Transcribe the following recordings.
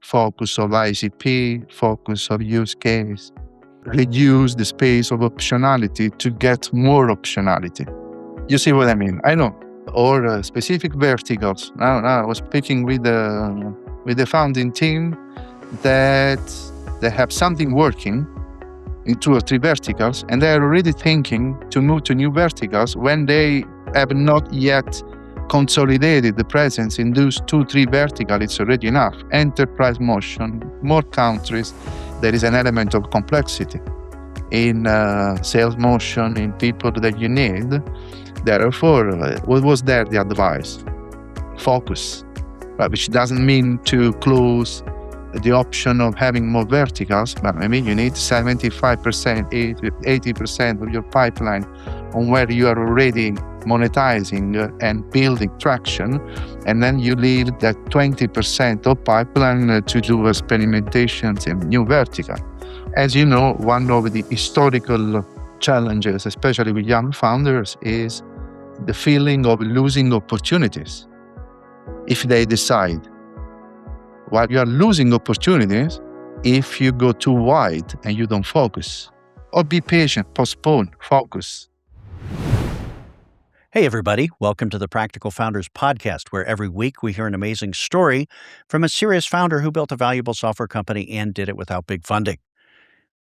focus of ICP, focus of use case, reduce the space of optionality to get more optionality. You see what I mean? I know. Or specific verticals. Now I was speaking with the founding team that they have something working in 2 or 3 verticals, and they're already thinking to move to new verticals when they have not yet consolidated the presence in those 2-3 verticals. It's already enough. Enterprise motion, more countries. There is an element of complexity in sales motion, in people that you need. Therefore, what was there the advice? Focus, but which doesn't mean to close the option of having more verticals, but I mean you need 75%, 80% of your pipeline on where you are already monetizing and building traction, and then you leave that 20% of pipeline to do experimentations in new vertical. As you know, one of the historical challenges, especially with young founders, is the feeling of losing opportunities if they decide. While you are losing opportunities if you go too wide and you don't focus. Or be patient, postpone, focus. Hey, everybody. Welcome to the Practical Founders Podcast, where every week we hear an amazing story from a serious founder who built a valuable software company and did it without big funding.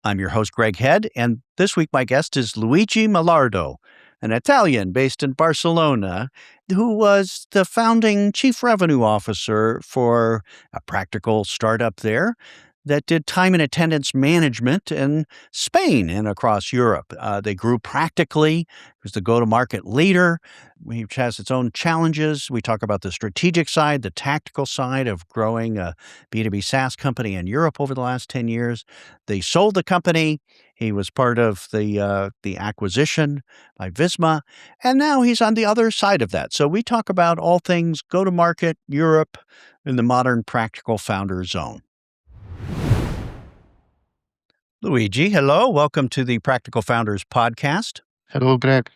I'm your host, Greg Head, and this week my guest is Luigi Mallardo, an Italian based in Barcelona, who was the founding chief revenue officer for a practical startup there that did time and attendance management in Spain and across Europe. They grew practically. It was the go-to-market leader, which has its own challenges. We talk about the strategic side, the tactical side of growing a B2B SaaS company in Europe over the last 10 years. They sold the company. He was part of the acquisition by Visma, and now he's on the other side of that. So we talk about all things go-to-market, Europe, in the modern practical founder zone. Luigi, hello. Welcome to the Practical Founders Podcast. Hello, Greg.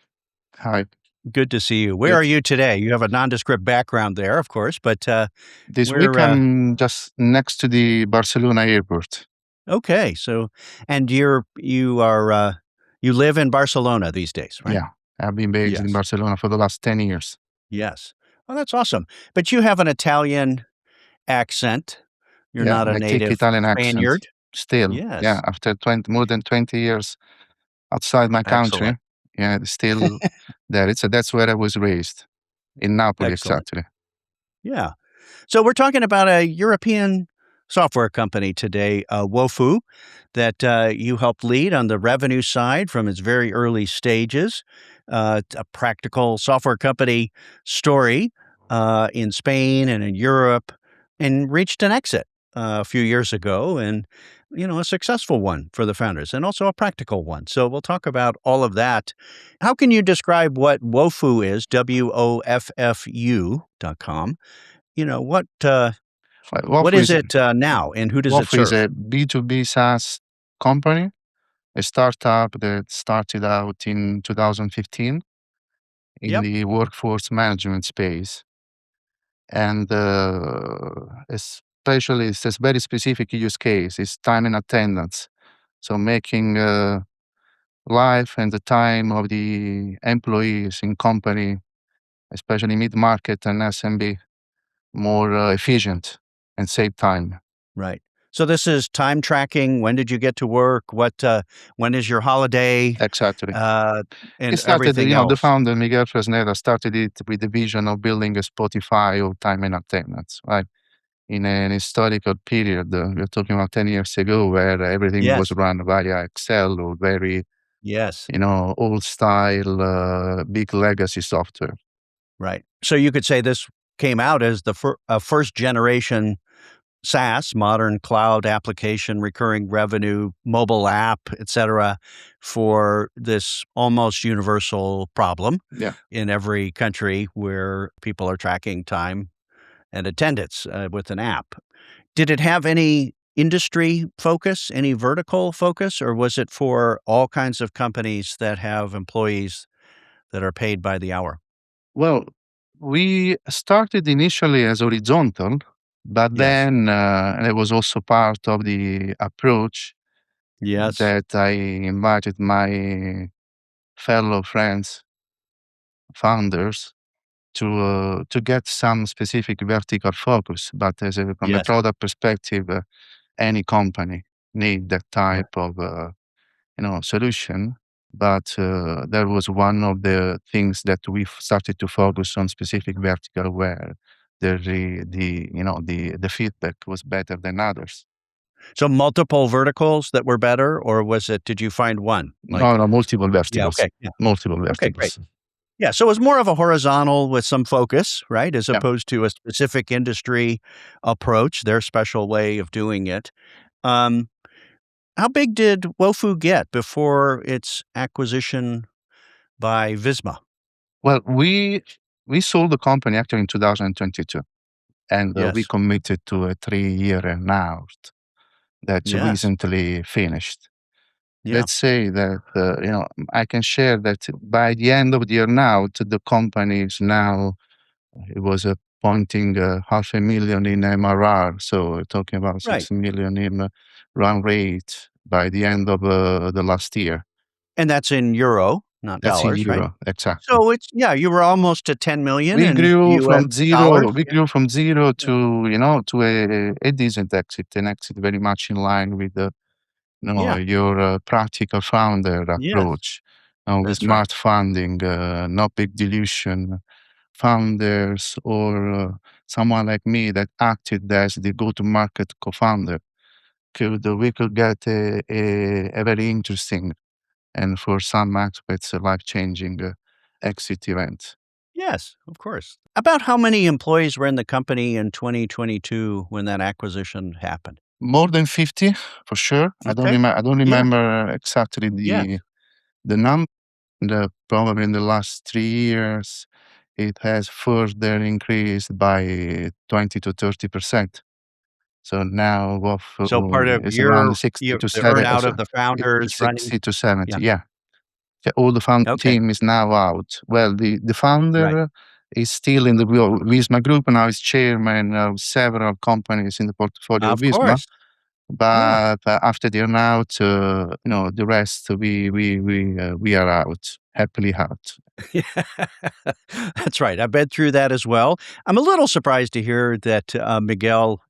Hi. Good to see you. Where are you today? You have a nondescript background there, of course, but this week I'm just next to the Barcelona airport. Okay, so and you live in Barcelona these days, right? Yeah, I've been based in Barcelona for the last 10 years. Yes. Oh, that's awesome. But you have an Italian accent. You're not a native Italian Spaniard. accent. Still, Yes. yeah, after more than 20 years outside my country, Excellent. yeah, still there. That's where I was raised, in Napoli, Excellent. exactly. Yeah. So we're talking about a European software company today, Woffu, that you helped lead on the revenue side from its very early stages. A practical software company story in Spain and in Europe, and reached an exit a few years ago, and a successful one for the founders, and also a practical one. So we'll talk about all of that. How can you describe what Woffu is? WOFFU.com. What is it now, and who does it serve? Woffu is a B2B SaaS company, a startup that started out in 2015 in the workforce management space. And especially, it's a very specific use case. It's time and attendance. So making life and the time of the employees in company, especially mid-market and SMB, more efficient and save time. Right. So this is time tracking. When did you get to work? When is your holiday? Exactly. And It started, everything else. The founder, Miguel Fresneda, started it with the vision of building a Spotify of time and attendance, right? In an historical period, we're talking about 10 years ago, where everything was run via Excel or very, old style, big legacy software. Right. So you could say this came out as the first generation SaaS, modern cloud application, recurring revenue, mobile app, et cetera, for this almost universal problem in every country where people are tracking time and attendance with an app. Did it have any industry focus, any vertical focus, or was it for all kinds of companies that have employees that are paid by the hour? Well, we started initially as horizontal, But Yes. then and it was also part of the approach Yes. that I invited my fellow friends, founders, to get some specific vertical focus. But from a Yes. product perspective, any company need that Yeah. type of solution. But there was one of the things that we started to focus on specific vertical where the feedback was better than others. So multiple verticals that were better, or was it, did you find one? No, Like, no, multiple yeah, verticals, okay. Yeah. multiple Okay, great. verticals. Yeah. So it was more of a horizontal with some focus, right? As Yeah. opposed to a specific industry approach, their special way of doing it. Um, how big did Woffu get before its acquisition by Visma? Well, we sold the company actually in 2022, and we Yes. committed to a 3-year earn-out that Yes. recently finished. Yeah. Let's say that, I can share that by the end of the earn-out, the company is now, it was pointing 500,000 in MRR, so we're talking about Right. 6 million in run rate by the end of the last year. And that's in euro, not That's in dollars, right? euro, exactly. So it's, yeah, you were almost to 10,000,000 We in grew US from zero. dollars. We Yeah. grew from zero Yeah. to a decent exit, an exit very much in line with Yeah. your practical founder Yes. approach, with That's right. smart funding, no big dilution, founders or someone like me that acted as the go-to-market co-founder we could get a very interesting and for some aspects a life-changing exit event. Yes, of course. About how many employees were in the company in 2022 when that acquisition happened? More than 50 for sure. Okay. I don't Yeah. remember exactly Yes. the number. Probably in the last 3 years, it has further increased by 20 to 30%. So now So part of is around your 60 to the earn 70. out So of the founders it's running. 60 to Yeah. 70. Yeah. Yeah, all the founding Okay. team is now out. Well, the Right. founder is still in the Visma group and now is chairman of several companies in the portfolio of Of Visma. course. Yeah. But after the earn-out, the rest we are out, happily out. That's right. I've been through that as well. I'm a little surprised to hear that, Miguel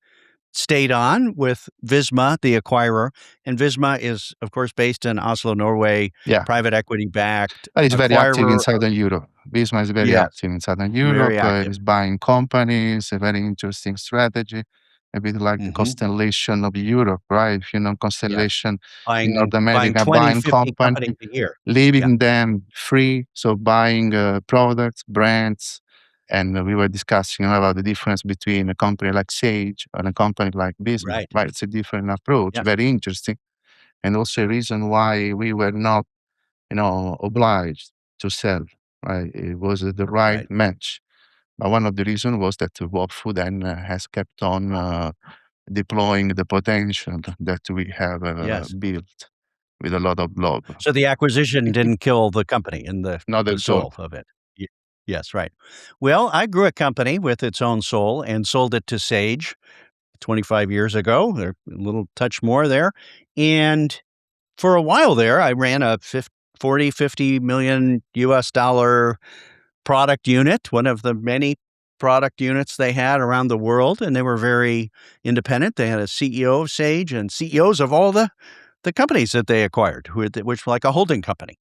stayed on with Visma, the acquirer, and Visma is, of course, based in Oslo, Norway, Yeah. private equity-backed It's very active in acquirer. Southern Europe. Visma is very Yes, active in Southern very Europe. active. Is buying companies, a very interesting strategy, a bit like the Mhm. Constellation of Europe, right? If you know Yes. Constellation in North Buying America, 20, buying 50 company, companies a year. Yeah. leaving them free, so buying products, brands. And we were discussing about the difference between a company like Sage and a company like Visma, Right. right? It's a different approach, Yes. very interesting. And also a reason why we were not obliged to sell, right? It was the right Right. match. But one of the reasons was that Woffu then has kept on deploying the potential that we have Yes. built with a lot of love. So the acquisition didn't kill the company and Not the at all. soul of it. Ye Yes, right. Well, I grew a company with its own soul and sold it to Sage 25 years ago, or a little touch more there, and for a while there, I ran a 50 million US dollar product unit, one of the many product units they had around the world, and they were very independent. They had a CEO of Sage and CEOs of all the companies that they acquired, which were like a holding company.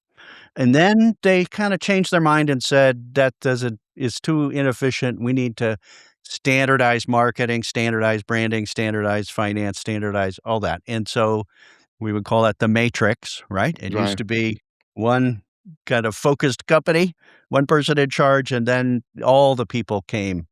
And then they kinda changed their mind and said, "That doesn't is too inefficient. We need to standardize marketing, standardize branding, standardize finance, standardize all that." And so we would call that the matrix, right? It used Right, to be one kind of focused company, one person in charge, and then all the people came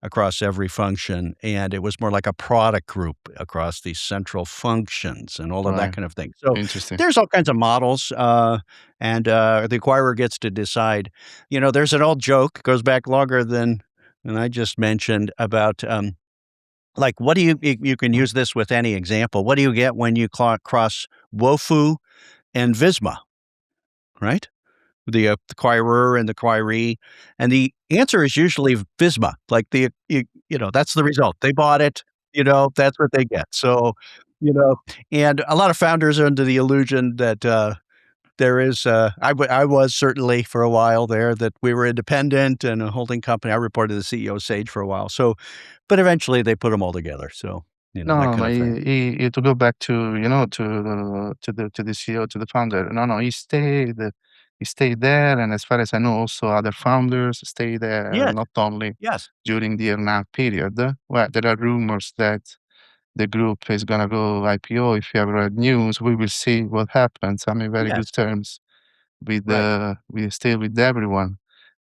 across every function, and it was more like a product group across these central functions and all of that right. kind of thing. So Interesting. there's all kinds of models, and the acquirer gets to decide. There's an old joke, goes back longer than I just mentioned about, like, what do you can use this with any example. What do you get when you cross Woffu and Visma, right? The acquirer and the acquiree, and the answer is usually Visma. Like, that's the result. They bought it. That's what they get. So, you know, and a lot of founders are under the illusion that, there is, I was certainly for a while there that we were independent and a holding company. I reported to the CEO Sage for a while. So, but eventually they put them all together. So, that No, kind but of thing. to go back to, to the CEO, to the founder. No, he stayed there, and as far as I know, also other founders stay there, Yes. not only Yes. during the earn-out period. Well, there are rumors that the group is gonna go IPO. If you have read news, we will see what happens. I'm in very good Yes. terms with Right. still with everyone,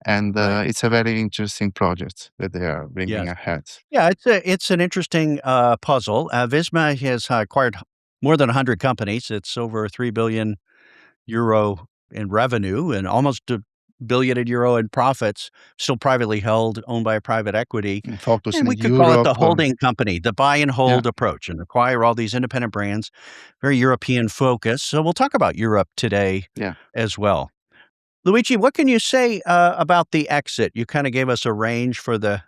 and Right. it's a very interesting project that they are bringing Yes. ahead. Yeah. It's an interesting puzzle. Visma has acquired more than 100 companies. It's over 3 billion euro in revenue and almost a billion euro in profits, still privately held, owned by a private equity. And focus And in we could call it the Europe. holding company, the buy and Yeah, hold approach and acquire all these independent brands, very European focused. So we'll talk about Europe today yeah. as well. Luigi, what can you say about the exit? You kind of gave us a range for the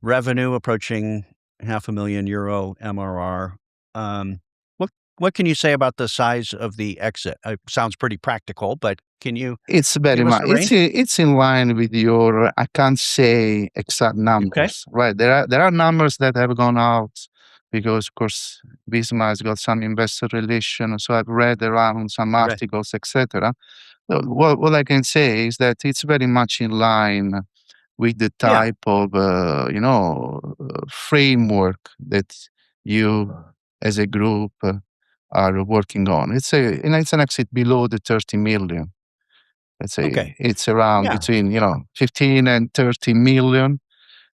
revenue approaching €500,000 MRR. Um, what what can you say about the size of the exit? Sounds pretty practical, but can you It's very give us much a range? it's in line with your I can't say exact Okay. numbers, right? There are numbers that have gone out because, of course, Visma has got some investor relations, so I've read around some Right. articles, etc. What I can say is that it's very much in line with the Yeah. type of, framework that you as a group are working on. It's an exit below the 30 million. Let's Okay. say it's around Yeah. between, 15 and 30 million.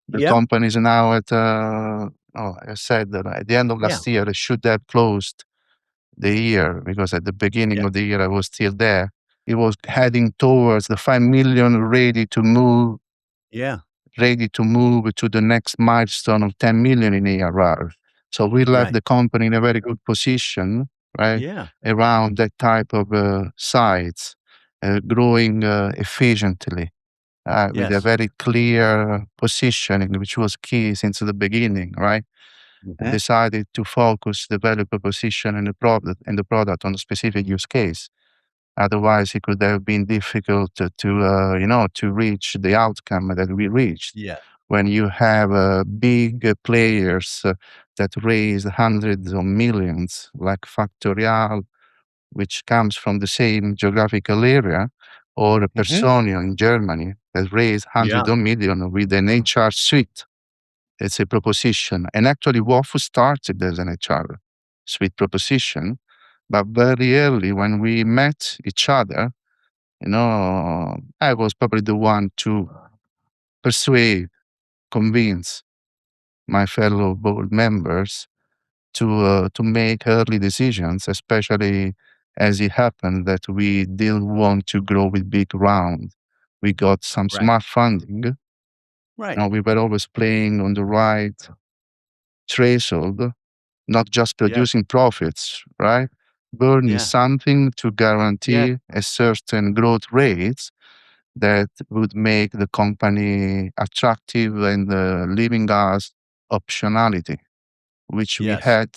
The Yep. company is now at, like I said, that at the end of Yeah. last year, it should have closed the year because at the beginning Yeah. of the year, I was still there. It was heading towards the 5 million, Yeah. ready to move to the next milestone of 10 million in ARR. So we left Right. the company in a very good position, right, Yeah. around that type of size, growing efficiently, with a Yes. very clear positioning, which was key since the beginning, right? And Mhm. decided to focus the value proposition and the product on a specific use case. Otherwise, it could have been difficult to reach the outcome that we reached. Yeah. When you have big players that raise hundreds of millions, like Factorial, which comes from the same geographical area, or Mhm. Personio in Germany that raised Yeah. hundreds of millions with an HR suite. It's a proposition. And actually, Woffu started as an HR suite proposition, but very early when we met each other, I was probably the one to persuade, convince my fellow board members to make early decisions, especially as it happened that we didn't want to grow with big round. We got some Right. smart funding. Right. We were always playing on the right threshold, not just Yes. producing profits, right? Burning Yeah. something to Yeah. guarantee a certain growth rates that would make the company attractive and leaving us optionality, which we Yes. had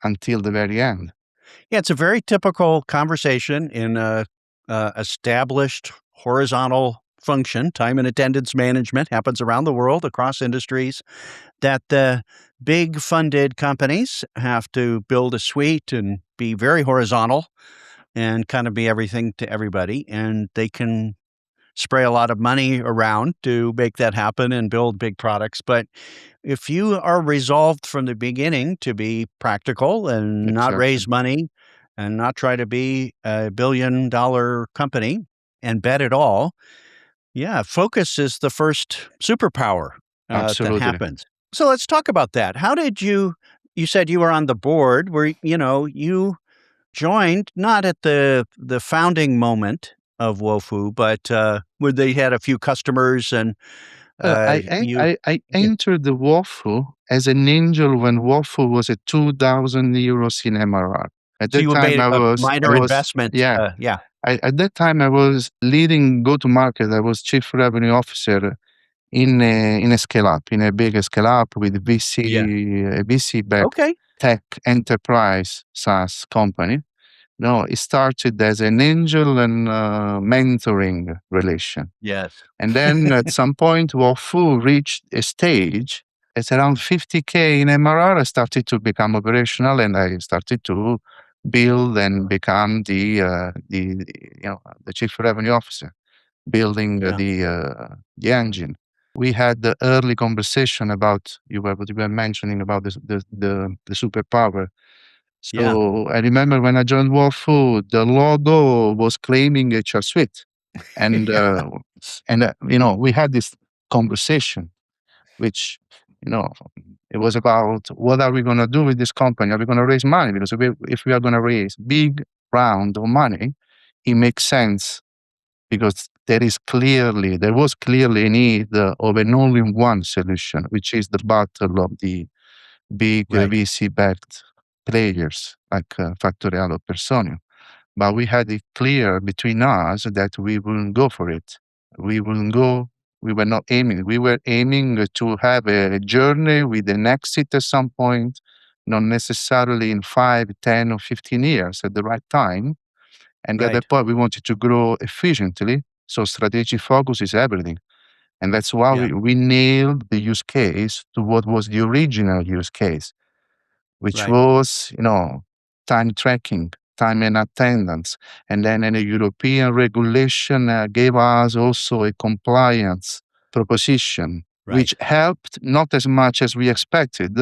until the very end. Yeah, it's a very typical conversation in a, established horizontal function. Time and attendance management happens around the world across industries. That the big funded companies have to build a suite and be very horizontal and kind of be everything to everybody, and they can spray a lot of money around to make that happen and build big products. But if you are resolved from the beginning to be practical and not Exactly. raise money and not try to be a $1 billion company and bet it all, yeah, focus is the first superpower that Absolutely. happens. So let's talk about that. How did you said you were on the board where, you joined not at the founding moment of Woffu, but, where they had a few customers and, you I yeah. entered the Woffu as an angel when Woffu was at 2,000 euros in MRR. At So that you time, made I a was, I minor was, investment, yeah. yeah, At that time, I was leading go to market. I was chief revenue officer in a scale up, in a big scale up with a VC-backed Okay. tech enterprise SaaS company. No, it started as an angel and mentoring relation. Yes. And then at some point, Woffu reached a stage at around 50K in MRR. I started to become operational, and I started to build and become the chief revenue officer, building Yeah. the engine. We had the early conversation about what you were mentioning about the superpower. Yeah. So I remember when I joined Woffu, the logo was claiming HR Suite, and we had this conversation, which you know it was about what are we going to do with this company? Are we going to raise money? Because if we are going to raise big round of money, it makes sense because there was clearly a need of an all-in-one solution, which is the battle of the big Right. VC-backed players like Factorial or Personio. But we had it clear between us that we wouldn't go for it. We wouldn't go. We were not aiming. We were aiming to have a journey with an exit at some point, not necessarily in 5, 10, or 15 years at the right time. And at Right. that point, we wanted to grow efficiently. So strategic focus is everything. And that's why Yeah. we nailed the use case to what was the original use case, which Right. was, time tracking, time and attendance. And then a European regulation gave us also a compliance proposition, Right. which helped not as much as we expected,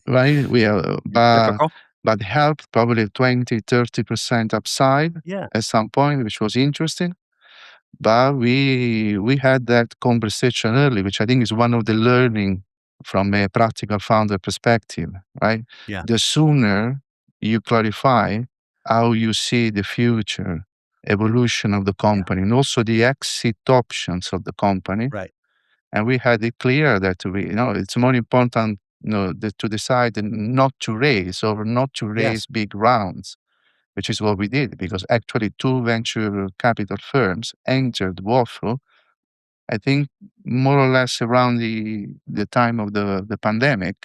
right? Typical. But helped probably 20, 30% upside Yeah. at some point, which was interesting. But we had that conversation early, which I think is one of the learning from a practical founder perspective, right? Yeah. The sooner you clarify how you see the future evolution of the Yeah. company and also the exit options of the company. Right. And we had it clear that it's more important, to decide not to raise or not to Yes. raise big rounds, which is what we did because actually two venture capital firms entered Woffu, I think more or less around the time of the pandemic,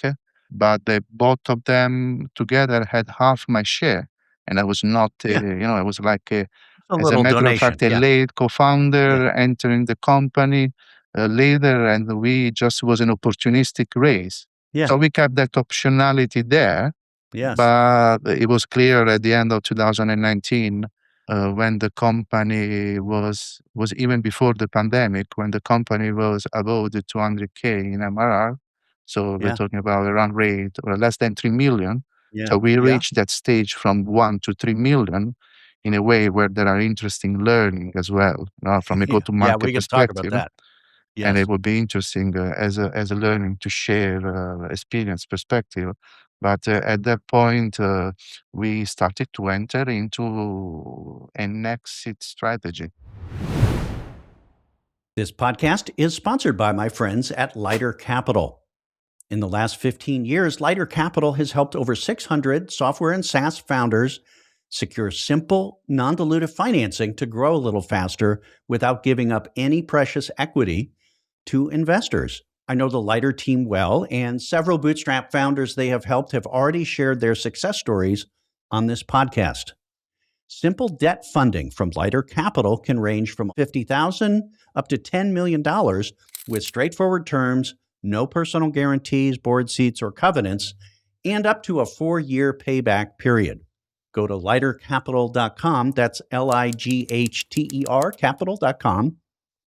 but both of them together had half my share. And I was not, Yeah. I was like, A as a little matter of donation. fact, a Yeah. late Yeah. co-founder entering the company later, and we just was an opportunistic raise. Yeah. So we kept that optionality there, Yes. but it was clear at the end of 2019, when the company was even before the pandemic, when the company was above the 200K in MRR. So we're Yeah. talking about a run rate or less than 3 million. Yeah. So we Yeah. reached that stage from 1 to 3 million in a way where there are interesting learning as well, from a Yeah. Yeah. We go-to-market can talk about perspective. that. And it Yes. would be interesting as a learning to share experience perspective. But at that point, we started to enter into an exit strategy. This podcast is sponsored by my friends at Lighter Capital. In the last 15 years, Lighter Capital has helped over 600 software and SaaS founders secure simple, non-dilutive financing to grow a little faster without giving up any precious equity to investors. I know the Lighter team well, and several bootstrap founders they have helped have already shared their success stories on this podcast. Simple debt funding from Lighter Capital can range from $50,000 up to $10 million with straightforward terms, no personal guarantees, board seats, or covenants, and up to a 4-year payback period. Go to lightercapital.com, that's Lighther capital.com,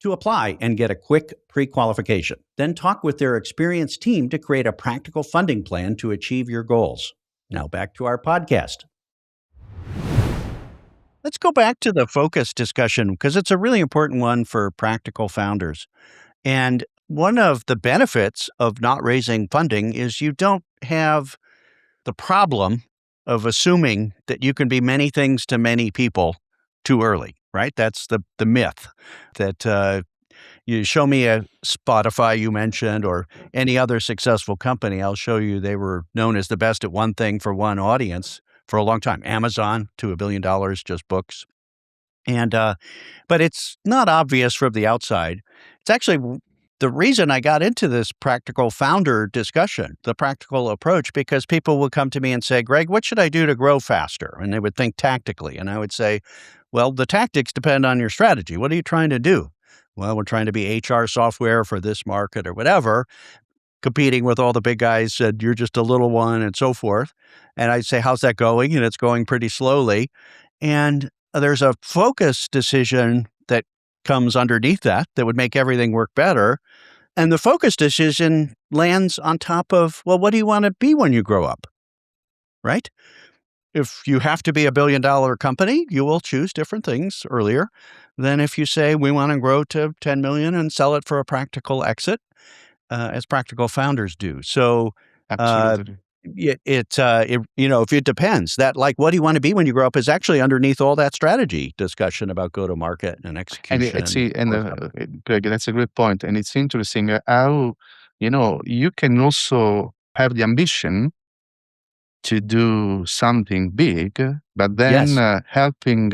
to apply and get a quick pre-qualification. Then talk with their experienced team to create a practical funding plan to achieve your goals. Now back to our podcast. Let's go back to the focus discussion because it's a really important one for practical founders. And one of the benefits of not raising funding is you don't have the problem of assuming that you can be many things to many people too early, right? That's the myth that you show me a Spotify you mentioned or any other successful company, I'll show you they were known as the best at one thing for one audience for a long time. Amazon to $1 billion, just books. And but it's not obvious from the outside. It's actually the reason I got into this practical founder discussion, the practical approach, because people would come to me and say, Greg, what should I do to grow faster? And they would think tactically. And I would say, well, the tactics depend on your strategy. What are you trying to do? Well, we're trying to be HR software for this market or whatever, competing with all the big guys, said you're just a little one and so forth. And I'd say, how's that going? And it's going pretty slowly. And there's a focus decision that comes underneath that would make everything work better. And the focus decision lands on top of, well, what do you want to be when you grow up? Right? If you have to be $1 billion company, you will choose different things earlier than if you say we want to grow to 10 million and sell it for a practical exit, as practical founders do. So, Absolutely. if it depends, that like, what do you want to be when you grow up is actually underneath all that strategy discussion about go to market and execution. Greg, that's a great point. And it's interesting how, you can also have the ambition to do something big, but then Yes. helping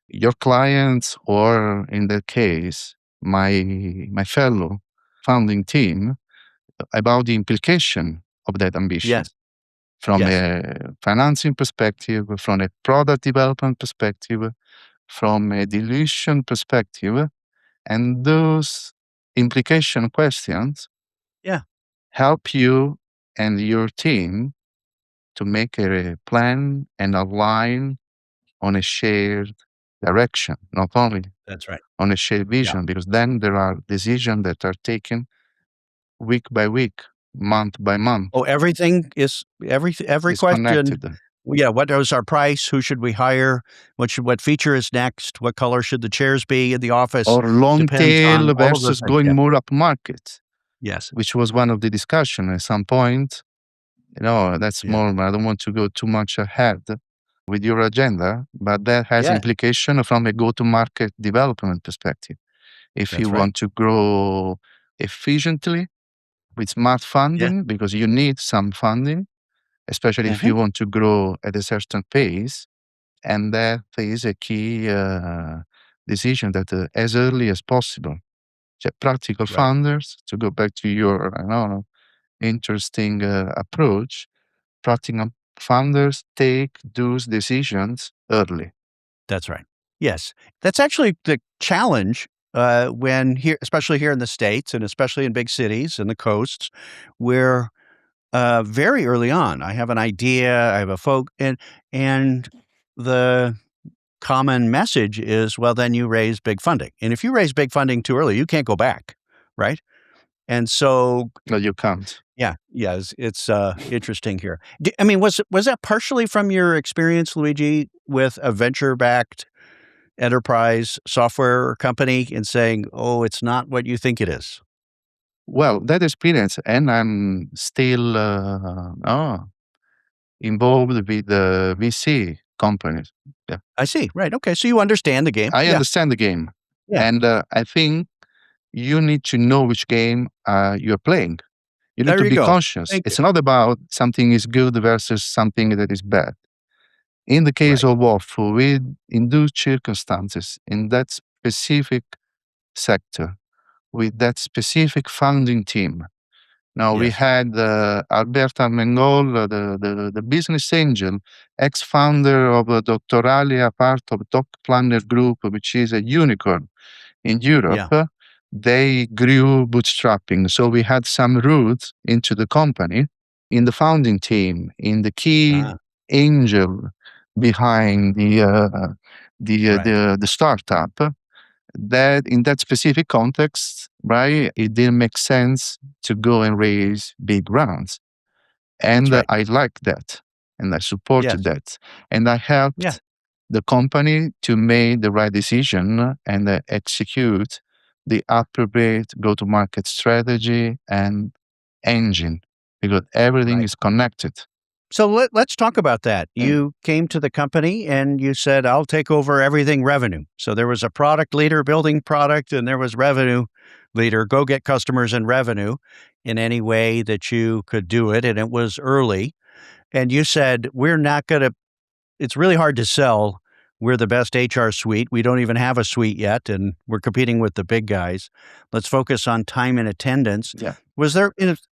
your clients, or in that case, my fellow founding team, about the implication of that ambition Yes. from Yes. a financing perspective, from a product development perspective, from a dilution perspective. And those implication questions Yeah. help you and your team to make a plan and align on a shared direction, not only That's right. on a shared Yeah. vision, because then there are decisions that are taken week by week, month by month, Oh, everything is every is question. connected. Yeah, what is our price? Who should we hire? What feature is next? What color should the chairs be in the office? Or long Depends on tail all of those versus things. going Yeah. more up market, Yes. which was one of the discussion at some point. That's Yeah. more, I don't want to go too much ahead with your agenda, but that has Yeah. implication from a go-to-market development perspective. If you That's right. want to grow efficiently with smart Yeah. funding, because you need some funding, especially if Mhm. you want to grow at a certain pace, and that is a key decision that as early as possible. So practical Right. founders, to go back to your interesting approach, practical founders take those decisions early. That's right. Yes. That's actually the challenge, when here, especially here in the States and especially in big cities and the coasts, where very early on, I have an idea, I have a and the common message is, well, then you raise big funding. And if you raise big funding too early, you can't go back, right? And so, No, you can't. yeah, it's interesting here. I mean, was that partially from your experience, Luigi, with a venture-backed enterprise software company in saying, "Oh, it's not what you think it is"? Well, that experience, and I'm still involved with the VC companies. Yeah. I see. Right. Okay. So you understand the game. I Yeah. understand the game. Yeah. And I think you need to know which game you're playing. You need There to you be go. conscious. Thank you. It's not about something is good versus something that is bad. In the case Right. of Woffu, in those circumstances, in that specific sector, with that specific founding team. Now we Yes. had Alberto Armengol, the business angel, ex-founder of Doctoralia, part of Doc Planner Group, which is a unicorn in Europe. Yeah. They grew bootstrapping. So we had some roots into the company, in the founding team, in the key Ah, angel behind right. the startup. That in that specific context, right, it didn't make sense to go and raise big rounds. That's And right. I liked that, and I supported Yes. that. And I Yeah. helped the company to make the right decision and execute the appropriate go-to-market strategy and engine, because everything Right. is connected. So let's talk about that. Mm. You came to the company and you said, I'll take over everything revenue. So there was a product leader building product and there was revenue leader, go get customers and revenue in any way that you could do it. And it was early. And you said, we're not going to, it's really hard to sell we're the best HR suite. We don't even have a suite yet, and we're competing with the big guys. Let's focus on time and attendance. Yeah. Was there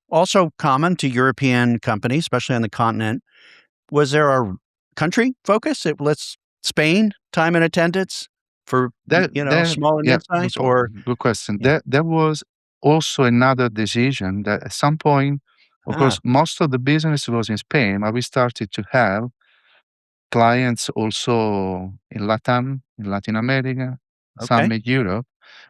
also common to European companies, especially on the continent? Was there a country focus? Let's Spain, time and attendance for, small and Yeah, mid-size, or good question. yeah. There was also another decision that at some point, of Ah, course, most of the business was in Spain, but we started to have clients also in Latam, in Latin America, some okay. in Europe,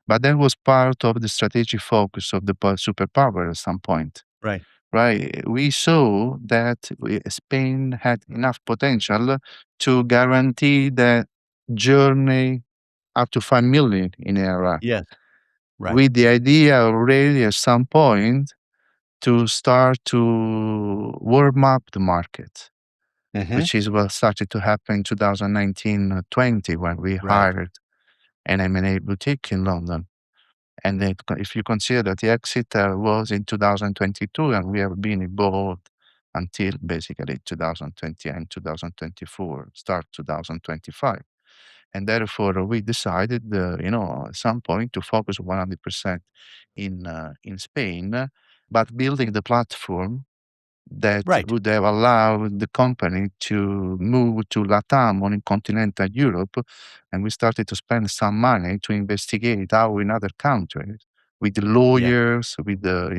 but that was part of the strategic focus of the superpower at some point. Right. Right. We saw that Spain had enough potential to guarantee the journey up to 5 million in ARR, Yes. Right. with the idea already at some point to start to warm up the market, Mhm. which is what started to happen in 2019-20 when we Right. hired an M&A boutique in London. And then if you consider that the exit was in 2022 and we have been involved until basically 2020 and 2024, start 2025. And therefore, we decided, at some point to focus 100% in Spain, but building the platform that Right. would have allowed the company to move to LATAM or in continental Europe. And we started to spend some money to investigate how in other countries with Yeah. lawyers, with the,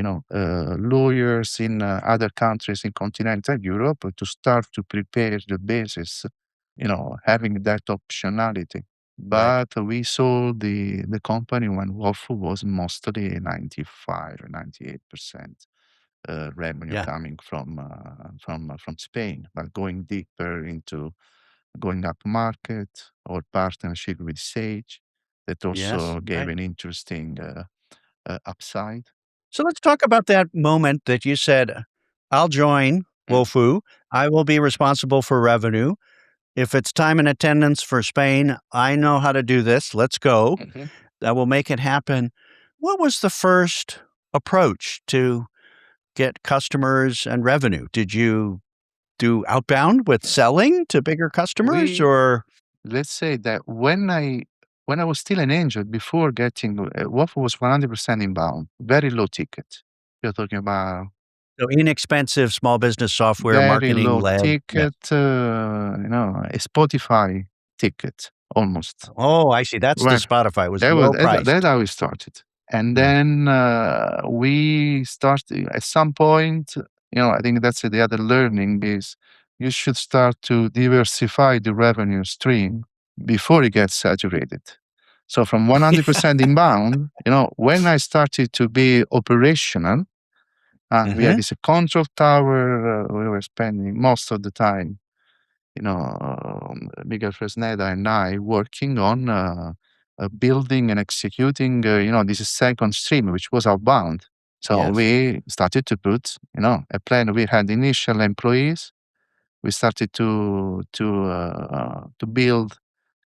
lawyers in other countries in continental Europe to start to prepare the basis, having that optionality. Right. But we sold the company when Woffu was mostly 95 or 98% revenue Yeah. coming from Spain, but going deeper into going up market or partnership with Sage, that Yes. also gave Right. an interesting upside. So let's talk about that moment that you said, "I'll join Mm. Woffu. I will be responsible for revenue. If it's time and attendance for Spain, I know how to do this. Let's go. Mhm. I will make it happen." What was the first approach to get customers and revenue? Did you do outbound with selling to bigger customers, We or Let's say that when I was still an angel before getting Waffle was 100% inbound, very low ticket. You're talking about so inexpensive small business software very marketing low led? Yes. ticket, a Spotify ticket almost. Oh, I see. That's the Right. Spotify. It was That was low that's priced. how we started. And Right. then we started at some point, I think that's the other learning is you should start to diversify the revenue stream before it gets saturated. So from 100% inbound, when I started to be operational, we had Mhm. this control tower. We were spending most of the time, Miguel Fresneda and I working on building and executing, this second stream, which was outbound. So Yes. we started to put, a plan. We had initial employees. We started to build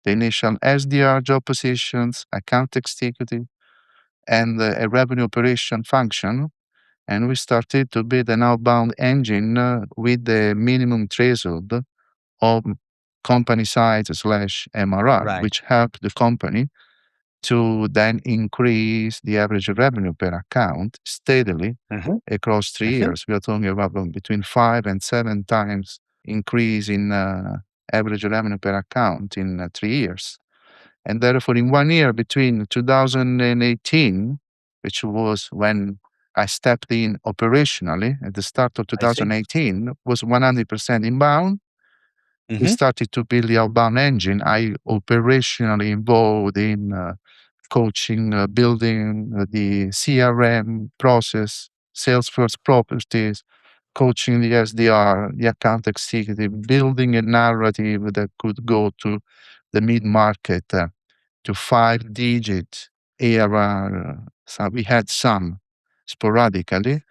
the initial SDR job positions, account executive, and a revenue operation function. And we started to build an outbound engine with the minimum threshold of company size slash MRR, Right. which helped the company to then increase the average revenue per account steadily Mhm. across 3 Mhm. years. We are talking about between 5 and 7 times increase in average revenue per account in 3 years. And therefore, in 1 year between 2018, which was when I stepped in operationally at the start of I see. 2018, was 100% inbound. We Mhm. started to build the outbound engine. I operationally involved in coaching, building the CRM process, Salesforce properties, coaching the SDR, the account executive, building a narrative that could go to the mid market to 5-digit ARR. So we had some sporadically,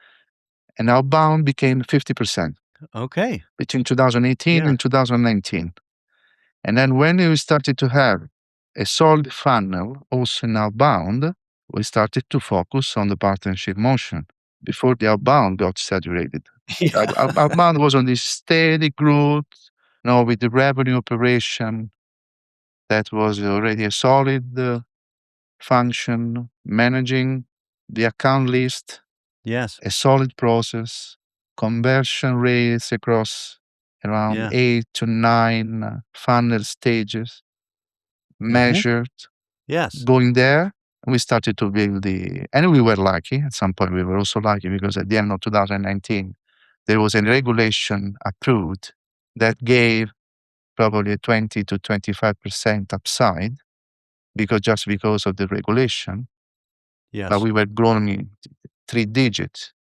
and outbound became 50% Okay. between 2018 Yeah. and 2019. And then when we started to have a solid funnel also in outbound, we started to focus on the partnership motion before the outbound got saturated. Yeah. Outbound was on this steady growth, with the revenue operation. that was already a solid function, managing the account list, Yes. a solid process, conversion rates across around Yeah. 8 to 9 funnel stages, Hmm. measured, Yes. going there. We started to build and we were lucky. At some point, we were also lucky because at the end of 2019, there was a regulation approved that gave probably a 20 to 25% upside because of the regulation, but Yes. we were growing 3 digits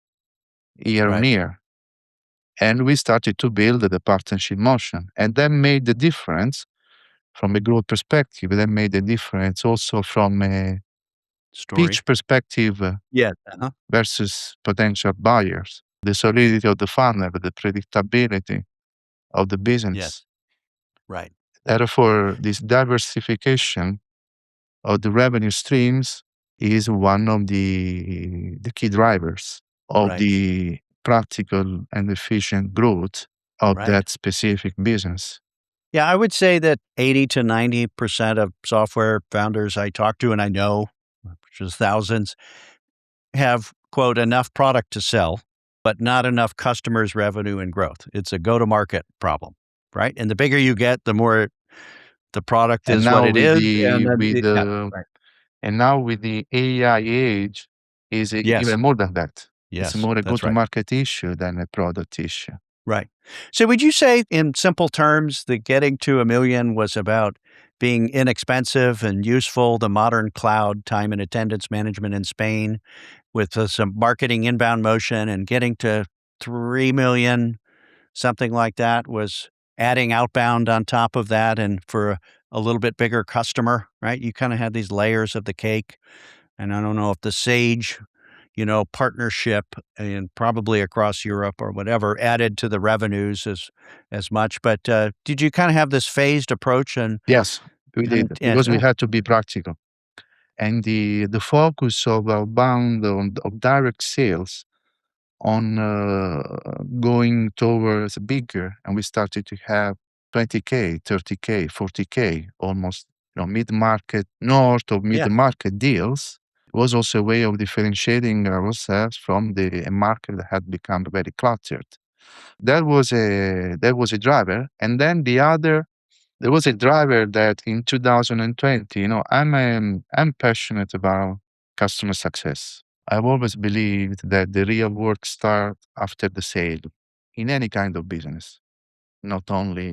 year on Right. year. And we started to build the partnership motion. And that made the difference from a growth perspective. That made the difference also from a Story. pitch perspective Yes. Uh-huh. versus potential buyers. The solidity of the funnel, the predictability of the business. Yes. Right. Therefore, this diversification of the revenue streams is one of the key drivers of Right. the practical and efficient growth of Right. that specific business. Yeah, I would say that 80 to 90% of software founders I talk to, and I know, which is thousands, have, quote, enough product to sell, but not enough customers, revenue, and growth. It's a go-to-market problem, right? And the bigger you get, the more the product And is what now it with is, and the then with the yeah, the right. and now with the AI age is Yes, even more than that. It's yes, more a that's right. go-to-market issue than a product issue. Right. So would you say in simple terms that getting to 1,000,000 was about being inexpensive and useful, the modern cloud time and attendance management in Spain with some marketing inbound motion, and getting to 3,000,000, something like that, was adding outbound on top of that and for a little bit bigger customer, right? You kind of had these layers of the cake. And I don't know if the Sage, partnership and probably across Europe or whatever added to the revenues as much. But did you kind of have this phased approach and Yes, we did and because we had to be practical. And the focus of Outbound of direct sales on going towards bigger, and we started to have 20K, 30K, 40K, almost mid-market, north of yeah, mid-market deals was also a way of differentiating ourselves from a market that had become very cluttered. That was a driver, and then there was a driver that in 2020, I'm passionate about customer success. I've always believed that the real work starts after the sale in any kind of business, not only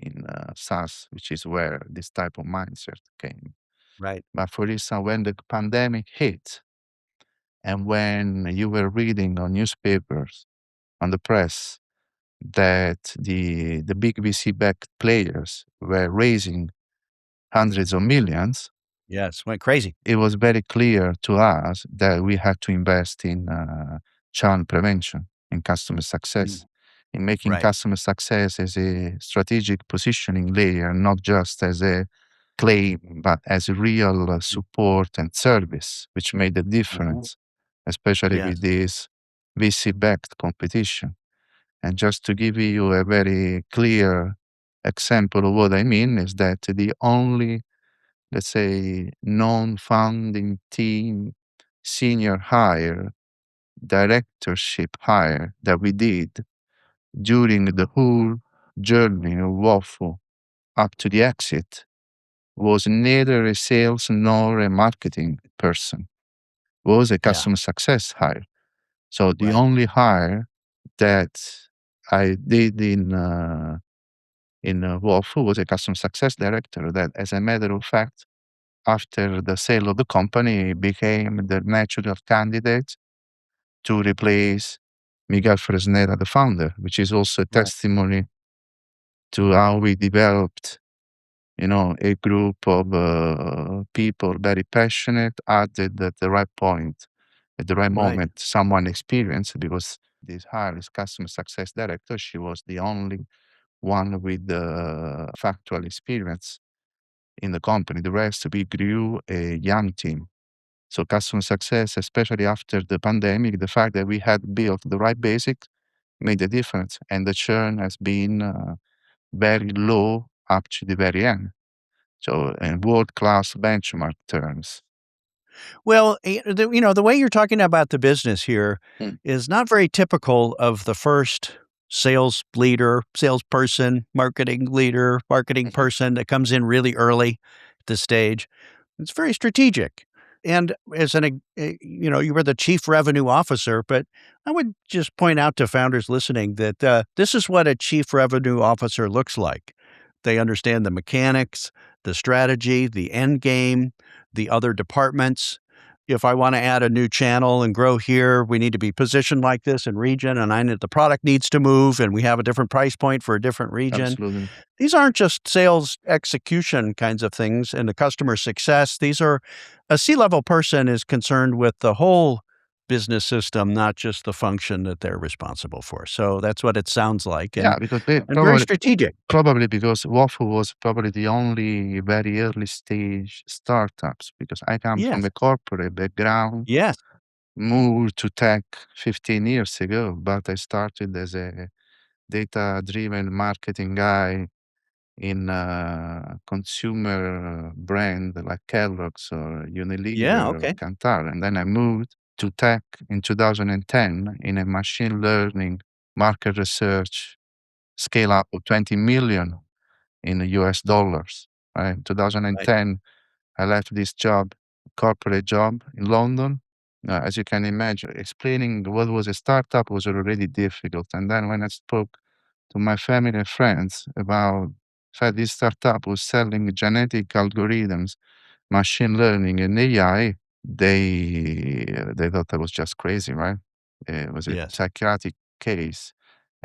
in SaaS, which is where this type of mindset came. right. But for instance, when the pandemic hit and when you were reading on newspapers, on the press, that the big VC-backed players were raising hundreds of millions, Yes, went crazy. it was very clear to us that we had to invest in churn prevention, in customer Mm, success, in making right. customer success as a strategic positioning layer, not just as a claim, but as a real Mm, support and service, which made a mhm. difference, especially with Yes. this VC-backed competition. And just to give you a very clear example of what I mean is that the only, let's say, non-founding team senior hire, directorship hire that we did during the whole journey of Woffu up to the exit was neither a sales nor a marketing person, was a Yeah, customer success hire. So the right. only hire that I did in Woffu was a customer success director that, as a matter of fact, after the sale of the company, became the natural candidate to replace Miguel Fresneda, the founder, which is also a Right. testimony to how we developed, a group of people very passionate, added at the right point, at the right Right. moment, someone experienced because this highest customer success director, she was the only one with the factual experience in the company. The rest, we grew a young team. So customer success, especially after the pandemic, the fact that we had built the right basic made a difference. And the churn has been very low up to the very end. So in world-class benchmark terms. Well, the way you're talking about the business here Mm. is not very typical of the first sales leader, salesperson, marketing leader, marketing Mhm. person that comes in really early at this stage. It's very strategic. And you were the chief revenue officer, but I would just point out to founders listening that this is what a chief revenue officer looks like. They understand the mechanics, the strategy, the end game, the other departments. If I want to add a new channel and grow here, we need to be positioned like this in region, and the product needs to move, and we have a different price point for a different region. Absolutely. These aren't just sales execution kinds of things and the customer success. These are a C-level person is concerned with the whole business system, not just the function that they're responsible for. So that's what it sounds like, Yeah, and because they and very strategic. probably because Woffu was probably the only very early stage startups, because I come from Yes. a corporate background, Yes. moved to tech 15 years ago, but I started as a data-driven marketing guy in a consumer brand like Kellogg's or Yeah. Unilever or Okay. Kantar. And then I moved to tech in 2010 in a machine learning market research scale up of 20 million in US dollars. Right? In Right. 2010, I left this job, corporate job in London. As you can imagine, explaining what was a startup was already difficult. And then when I spoke to my family and friends about the fact this startup was selling genetic algorithms, machine learning, and AI, they thought I was just crazy, right? It was a Yes. psychiatric case.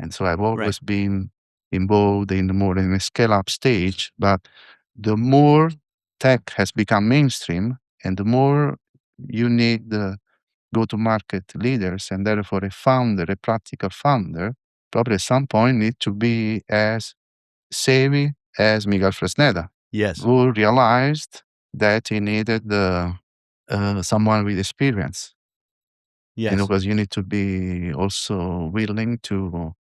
And so I've Right. always been involved in more in a scale up stage. But the more tech has become mainstream and the more you need the go to market leaders, and therefore a founder, a practical founder, probably at some point need to be as savvy as Miguel Fresneda, Yes. who realized that he needed someone with experience. Yes. Because you need to be also willing to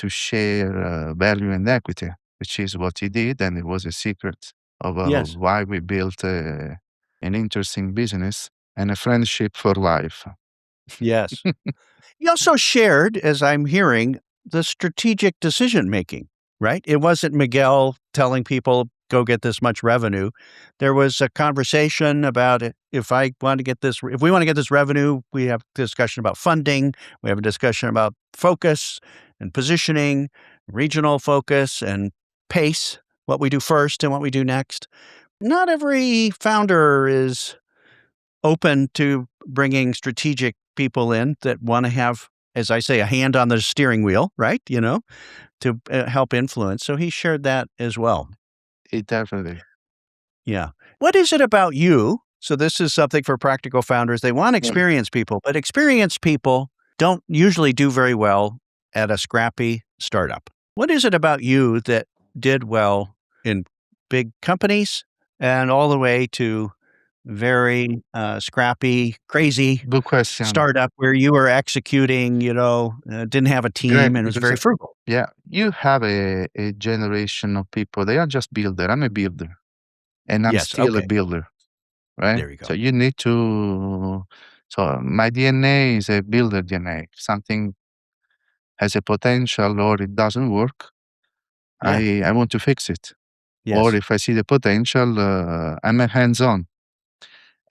share value and equity, which is what he did, and it was a secret of Yes. why we built an interesting business and a friendship for life. Yes. He also shared, as I'm hearing, the strategic decision making, right? It wasn't Miguel telling people, go get this much revenue. There was a conversation about it. If we want to get this revenue, we have a discussion about funding. We have a discussion about focus and positioning, regional focus and pace, what we do first and what we do next. Not every founder is open to bringing strategic people in that want to have, as I say, a hand on the steering wheel, right? To help influence. So he shared that as well. It definitely. Yeah. What is it about you? So this is something for practical founders. They want Mm. experienced people, but experienced people don't usually do very well at a scrappy startup. What is it about you that did well in big companies and all the way to very scrappy, crazy Good question, startup where you were executing, didn't have a team Greg, and was because very frugal? yeah, you have a generation of people, they are just builder. I'm a builder and I'm Yes. still a Okay. builder, right? There you So go. you need to, so my DNA is a builder DNA. If something has a potential or it doesn't work, Yeah. I want to fix it. Or Yes. if I see the potential, I'm a hands-on.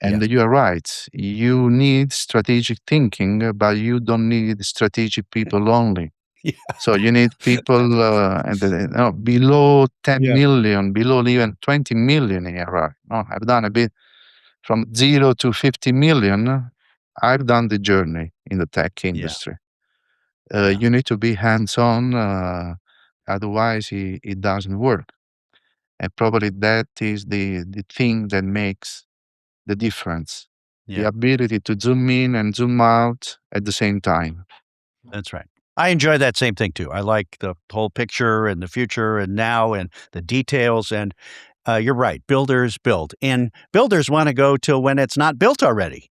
And Yes. you are right. You need strategic thinking, but you don't need strategic people only. Yeah. So you need people below 10 Yeah. million, below even 20 million ARR. No, I've done a bit from 0 to 50 million. I've done the journey in the tech Yeah. industry. Yeah. You need to be hands-on, otherwise it doesn't work. And probably that is the thing that makes the difference. The Yeah. ability to zoom in and zoom out at the same time. That's right. I enjoy that same thing too. I like the whole picture and the future and now and the details. And you're right. Builders build, and builders want to go till when it's not built already,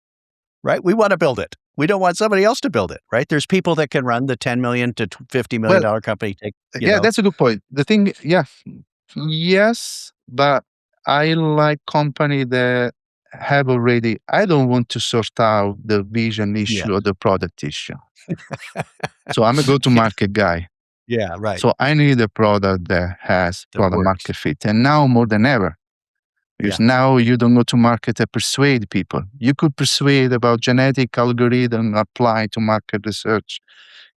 right? We want to build it. We don't want somebody else to build it, right? There's people that can run the 10 million to $50 million Well, dollar company. yeah, that's a good point. The thing, yeah, yes, but I like company that have already. I don't want to sort out the vision Yeah. issue or the product issue. So I'm a go-to-market guy. Yeah, right. So I need a product that has That product works. market fit. And now more than ever, because Yeah. now you don't go to market to persuade people. You could persuade about genetic algorithm applied to market research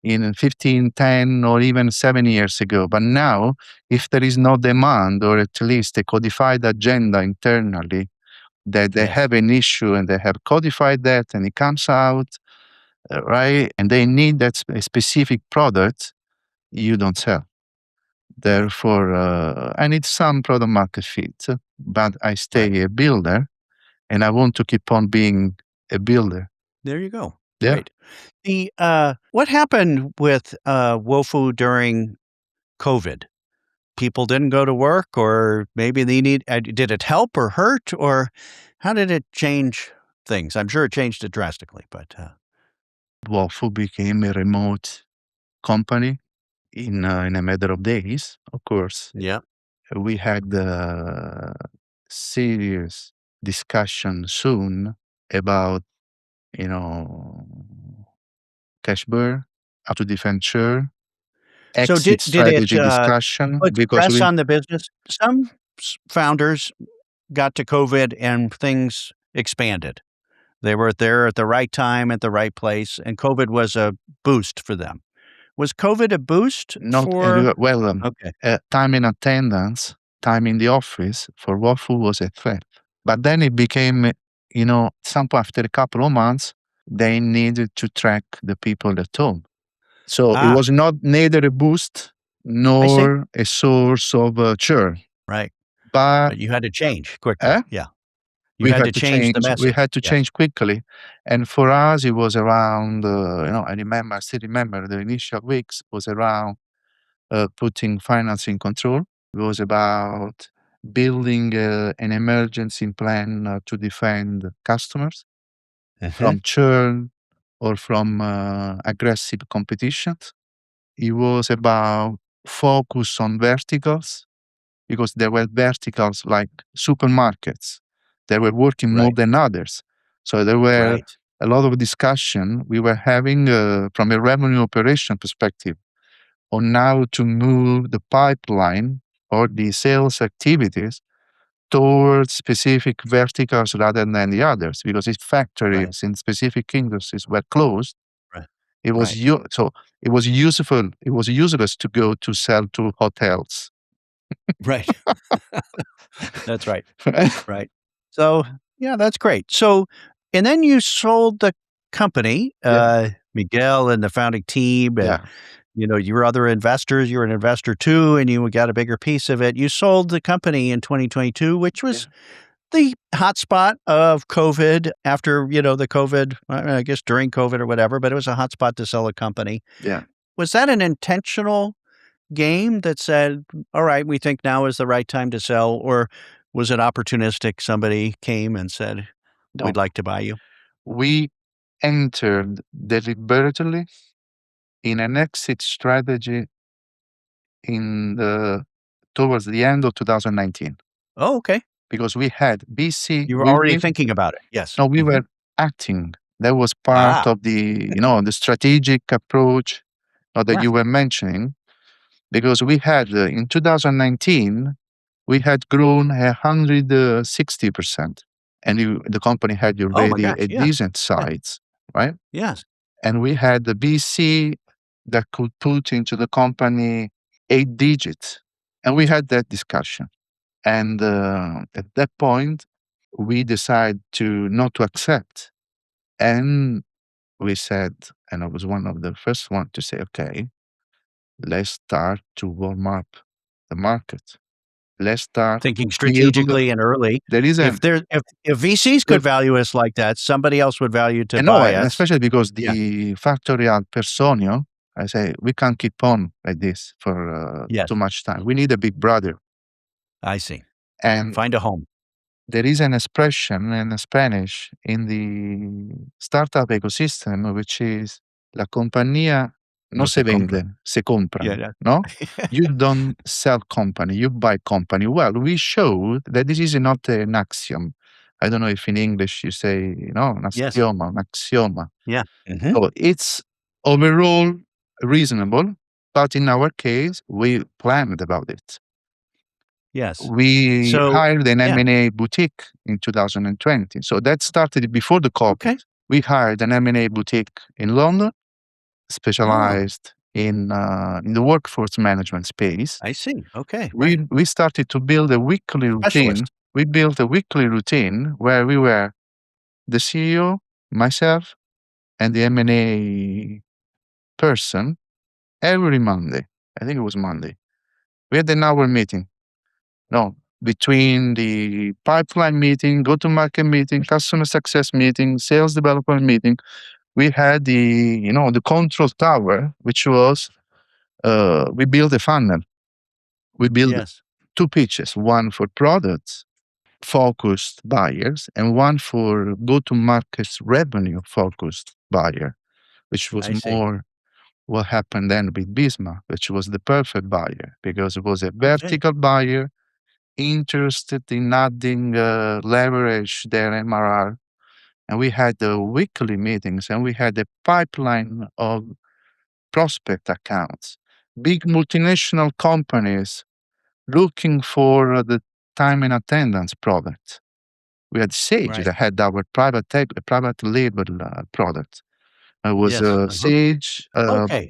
in 15, 10, or even 7 years ago. But now, if there is no demand or at least a codified agenda internally that they Yes. have an issue and they have codified that and it comes out, right? And they need that a specific product, you don't sell. Right. Therefore, I need some product market fit, but I Right. stay a builder and I want to keep on being a builder. There you go. Yeah. Great. The, what happened with, Woffu during COVID? People didn't go to work or maybe they did it help or hurt, or how did it change things? I'm sure it changed it drastically, but, Woffu became a remote company in a matter of days, of course. yeah. We had serious discussion soon about, you know, cash burn, how to defend churn, So exit did it, strategy discussion put because stress we on the business? Some founders got to COVID and things expanded. They were there at the right time, at the right place, and COVID was a boost for them. Was COVID a boost not for well, okay. time in attendance, time in the office for Woffu was a threat. But then it became, some point after a couple of months, they needed to track the people at home. So it Ah, was not neither a boost I see. nor a source of churn. Right. But But you had to change quickly. eh, Yeah. You we had had to to change the change. We message. had to Yes. change quickly, and for us, it was around. I still remember the initial weeks was around putting finance in control. It was about building an emergency plan to defend customers Mhm. from churn or from aggressive competitions. It was about focus on verticals because there were verticals like supermarkets. They were working more Right. than others. So there were Right. a lot of discussion we were having from a revenue operation perspective on how to move the pipeline or the sales activities towards specific verticals rather than the others. Because if Right. factories in specific industries were closed, Right. it was Right. so it was useful. It was useless to go to sell to hotels. Right. That's right. Right. So, yeah, that's great. So and then you sold the company, Yeah, Miguel and the founding team and, yeah, your other investors, you were an investor too, and you got a bigger piece of it. You sold the company in 2022, which yeah, was the hotspot of COVID after, the COVID, I guess during COVID or whatever, but it was a hotspot to sell a company. yeah. Was that an intentional game that said, "All right, we think now is the right time to sell," or was it opportunistic? Somebody came and said, No, "We'd like to buy you." we entered deliberately in an exit strategy in the towards the end of 2019 Oh, okay. because we had BC You were with already me. thinking about it. Yes. No, we Mhm. were acting. That was part Ah, of the strategic approach that yeah. you were mentioning because we had in 2019 we had grown 160%, and the company had Oh my already gosh, a yes. decent Yeah. size, right? Yes. And we had the BC that could put into the company 8 digits, and we had that discussion. And at that point, we decided to not to accept, and we said, and I was one of the first one to say, okay, let's start to warm up the market. Let's start Thinking to build. strategically and early. There is If an there if VCs there, could value us like that, somebody else would value to and no, buy and us. especially because Yeah. the factorial personio, I say we can't keep on like this for Yes. too much time. We need a big brother. I see. And Find a home. there is an expression in Spanish in the startup ecosystem, which is la compañía non se vende, se comprano, Yeah. no? You don't sell company, you buy company. Well, we showed that this is not an axiom. I don't know if in English you say, an Yes. axioma, an axioma. Yeah. Mhm. So it's overall reasonable, but in our case, we planned about it. Yes. We So hired an yeah. M&A boutique in 2020. So that started before the COVID. Okay. We hired an M&A boutique in London, Oh, specialized in the workforce management space. I see. Okay. Right. We started to build a weekly routine. Specialist. We built a weekly routine where we were the CEO, myself, and the M&A person every Monday. I think it was Monday. We had an hour meeting. No, between the pipeline meeting, go-to-market meeting, customer success meeting, sales development meeting, we had the control tower, which was we built a funnel. We built Yes. two pitches, one for products focused buyers and one for go-to-market revenue focused buyer, which was I see. more what happened then with Visma, which was the perfect buyer because it was a Okay. vertical buyer interested in adding leverage their MRR. And we had the weekly meetings and we had a pipeline of prospect accounts, big multinational companies looking for the time and attendance product. We had Sage Right. that had our private label product. It was Yes. Uh-huh. Sage, Okay.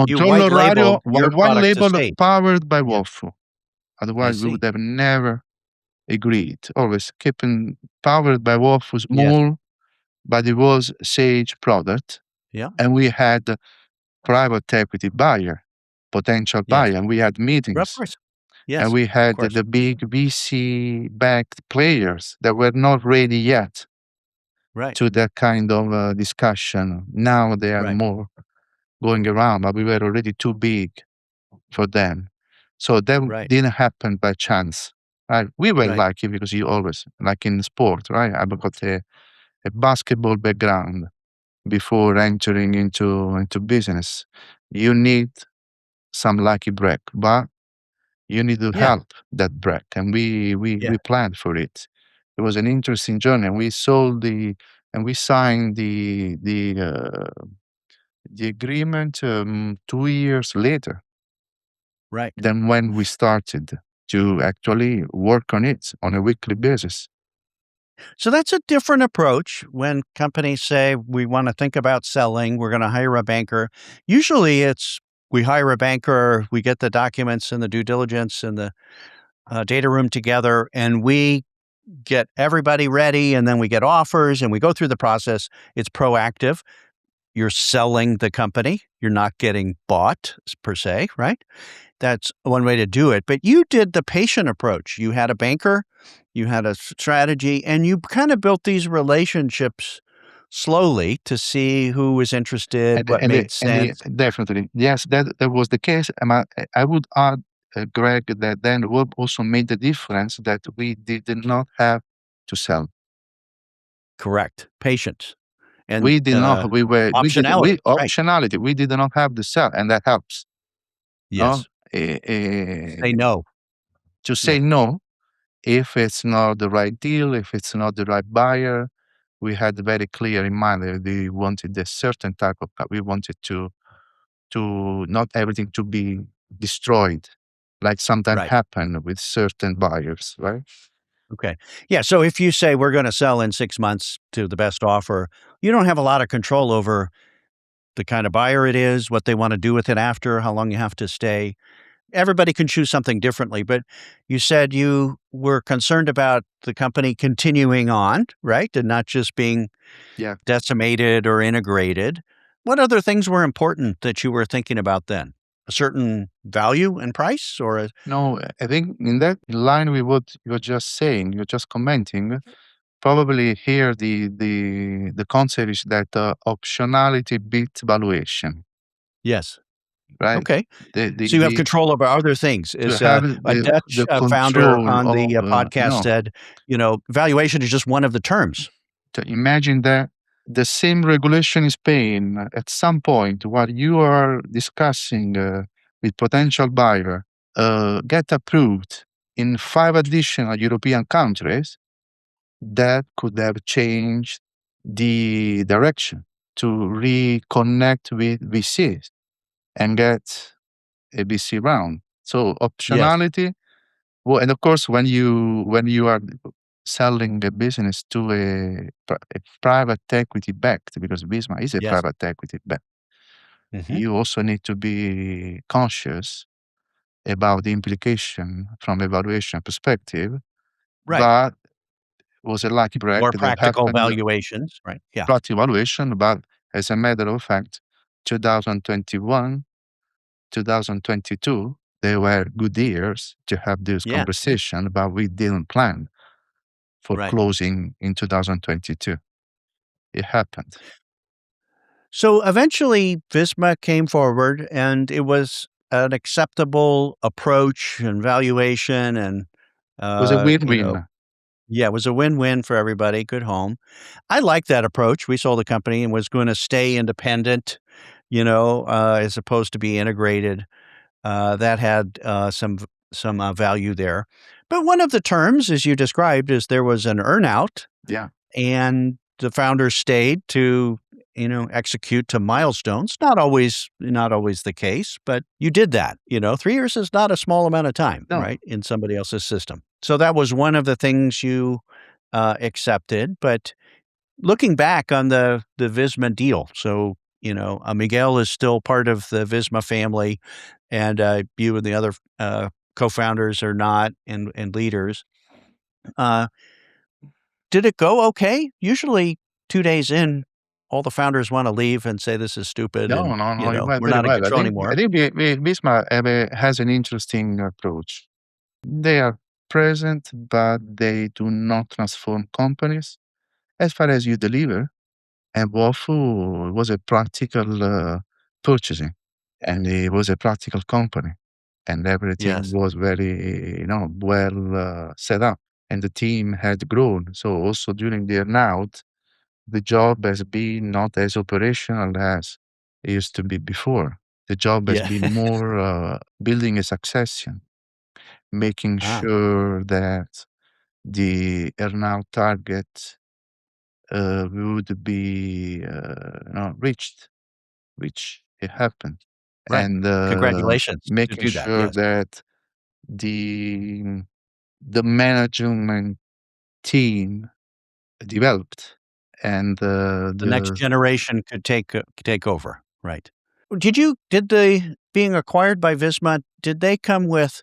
You Controllo white Orario, labeled your one product to label Sage. powered by Yeah. Woffu. I Otherwise, we would see. have never agreed. Always keeping powered by Woffu Yes. small, but it was Sage product. Yeah. And we had private equity buyer, potential Yes. buyer, and we had Of meetings. course. And Yes. we Of had course. the big VC-backed players that were not ready yet Right. to that kind of discussion. Now they are Right. more going around, but we were already too big for them. So that Right. didn't happen by chance. Right? We were Right. lucky because you always, like in sport, right? I've got a basketball background before entering into business. You need some lucky break, but you need to Yeah. help that break. And Yeah. we planned for it. It was an interesting journey. And we signed the agreement 2 years later Right. than when we started to actually work on it on a weekly basis. So that's a different approach when companies say we want to think about selling, we're going to hire a banker. Usually it's we hire a banker, we get the documents and the due diligence and the data room together, and we get everybody ready, and then we get offers and we go through the process. It's proactive. You're selling the company, you're not getting bought per se, right? That's one way to do it. But you did the patient approach. You had a banker, you had a strategy, and you kind of built these relationships slowly to see who was interested, what made sense. Definitely, yes, that was the case. And I would add, Greg, that then what also made the difference that we did not have to sell. Correct. Patience and We did not. We optionality. Right. optionality. We did not have the sell, and that helps. No, Yes. Eh, Say no. to Yeah. say no if it's not the right deal, if it's not the right buyer. We had very clear in mind that we wanted a certain type of. We wanted to not everything to be destroyed, like sometimes Right. happen with certain buyers, right? Okay. Yeah. So if you say we're going to sell in 6 months to the best offer, you don't have a lot of control over the kind of buyer it is, what they want to do with it after, how long you have to stay. Everybody can choose something differently, but you said you were concerned about the company continuing on, right? And not just being Yeah. decimated or integrated. What other things were important that you were thinking about then? A certain value and price or a No, I think in that in line with what you're just saying, you're just commenting. Probably here the concept is that optionality beats valuation, yes. right? Okay. So you have The control over other things. to Is have a Dutch the founder control on the of podcast said, valuation is just one of the terms. to imagine that. the same regulation in Spain at some point while you are discussing with potential buyer get approved in 5 additional European countries, that could have changed the direction to reconnect with VCs and get a VC round. So Yes. optionality, well, and of course, when you are selling a business to a private equity backed, because Visma is a Yes. private equity backed, Hmm. you also need to be conscious about the implication from a valuation perspective. Right. But it was a lucky break More that practical happened, valuations. Right. Yeah. flat valuation. But as a matter of fact, 2021, 2022, they were good years to have this Yeah. conversation, but we didn't plan for Right. closing in 2022. It happened. So eventually, Visma came forward, and it was an acceptable approach and valuation, and It was a you know, win-win. yeah, it was a win-win for everybody. Good home. I like that approach. We sold the company and was going to stay independent, as opposed to be integrated. That had some value there. But one of the terms, as you described, is there was an earnout, Yeah. and the founders stayed to execute to milestones. Not always the case, but you did that. 3 years is not a small amount of time, No, right, in somebody else's system. So that was one of the things you accepted. But looking back on the Visma deal, so Miguel is still part of the Visma family, and you and the other co-founders are not, and leaders. Uh, did it go okay? Usually 2 days in, all the founders wanna leave and say, "This is stupid," no, and, no, no, it went "We're very not in well. I control think I anymore." think Visma has an interesting approach. They are present, but they do not transform companies as far as you deliver. And Woffu was a practical purchasing, and it was a practical company, and everything Yes. was very, well set up, and the team had grown. So also during the earnout, the job has been not as operational as it used to be before. The job has Yeah. been more building a succession, making Ah, sure that the earnout target would be reached, which it happened, right. and Congratulations to making do that, sure yes. that the the management team developed, and The next the generation could take over, right. Did the being acquired by Visma, did they come with